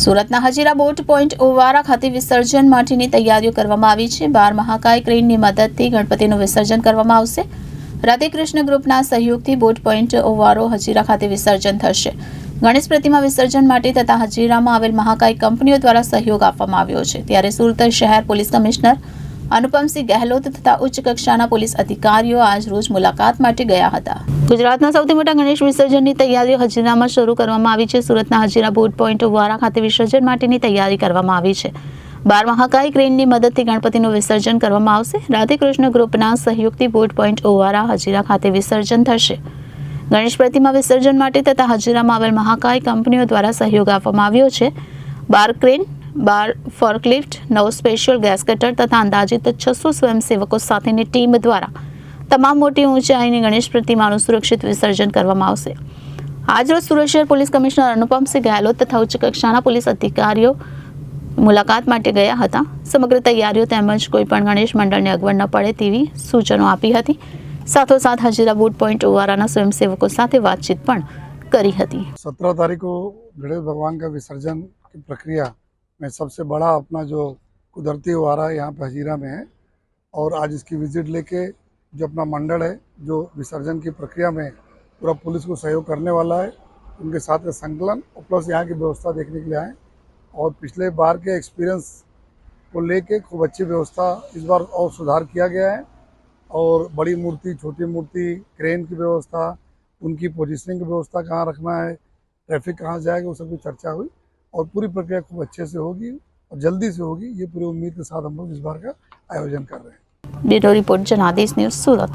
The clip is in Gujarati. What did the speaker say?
સુરતના હજીરા બોટ પોઈન્ટ ઓવારા ખાતે વિસર્જન માટેની તૈયારીઓ કરવામાં આવી છે। 12 મહાકાય ક્રેનની મદદથી ગણપતિનું વિસર્જન કરવામાં આવશે। રાધેકૃષ્ણ ગ્રુપના સહયોગથી બોટ પોઈન્ટ ઓવારો હજીરા ખાતે વિસર્જન થશે। ગણેશ પ્રતિમા વિસર્જન માટે તથા હજીરામાં આવેલ મહાકાય કંપનીઓ દ્વારા સહયોગ આપવામાં આવ્યો છે। ત્યારે સુરત શહેર પોલીસ કમિશનર અનુપમસિંહ ગહેલોત તથા ઉચ્ચ કક્ષાના પોલીસ અધિકારીઓ આજ રોજ મુલાકાત માટે ગયા હતા। ગુજરાતના સૌથી મોટા ગણેશ વિસર્જનની તૈયારીઓ હજીરામાં શરૂ કરવામાં આવી છે। સુરતના હજીરા બોટ પોઈન્ટ ઓવારા ખાતે વિસર્જન માટેની તૈયારી કરવામાં આવી છે। 12 મહાકાય ક્રેનની મદદથી ગણપતિનું વિસર્જન કરવામાં આવશે। રાધેકૃષ્ણ ગ્રુપના સહયોગથી બોટ પોઈન્ટ ઓવારા હજીરા ખાતે વિસર્જન થશે। ગણેશ પ્રતિમા વિસર્જન માટે તથા હજીરામાં આવેલ મહાકાય કંપનીઓ દ્વારા સહયોગ આપવામાં આવ્યો છે। 12 ક્રેન, 12 ફોર્કલિફ્ટ, 9 સ્પેશિયલ ગેસ કટર તથા અંદાજિત 600 સ્વયંસેવકો સાથેની ટીમ દ્વારા તમામ મોટી ઊંચાઈની ગણેશ પ્રતિમાનું સુરક્ષિત વિસર્જન કરવામાં આવશે। આજરોજ સુરત શહેર પોલીસ કમિશનર અનુપમસિંહ ગહેલોત તથા ઉચ્ચ કક્ષાના પોલીસ અધિકારીઓ મુલાકાત માટે ગયા હતા। સમગ્ર તૈયારીઓ તેમજ કોઈપણ ગણેશ મંડળને અગવડ ન પડે તેવી સૂચનો આપી હતી। સાથોસાથ હજીરા बोट पॉइंट ओवारा स्वयंसेवकों साथ बातचीत पण करी थी। 17 तारीख को गणेश भगवान का विसर्जन की प्रक्रिया में सबसे बड़ा अपना जो कुदरती ओवारा यहाँ पे हजीरा में है और आज इसकी विजिट लेके जो अपना मंडल है जो विसर्जन की प्रक्रिया में पूरा पुलिस को सहयोग करने वाला है, उनके साथ में संकलन और प्लस यहाँ की व्यवस्था देखने के लिए आए और पिछले बार के एक्सपीरियंस को लेके खूब अच्छी व्यवस्था इस बार और सुधार किया गया है और बड़ी मूर्ति, छोटी मूर्ति, क्रेन की व्यवस्था, उनकी पोजीशनिंग की व्यवस्था कहाँ रखना है, ट्रैफिक कहाँ जाएगा, वो सब की चर्चा हुई और पूरी प्रक्रिया खूब अच्छे से होगी और जल्दी से होगी, ये पूरी उम्मीद के साथ हम लोग इस बार का आयोजन कर रहे हैं। ब्यूरो रिपोर्ट जनादेश न्यूज़ सूरत।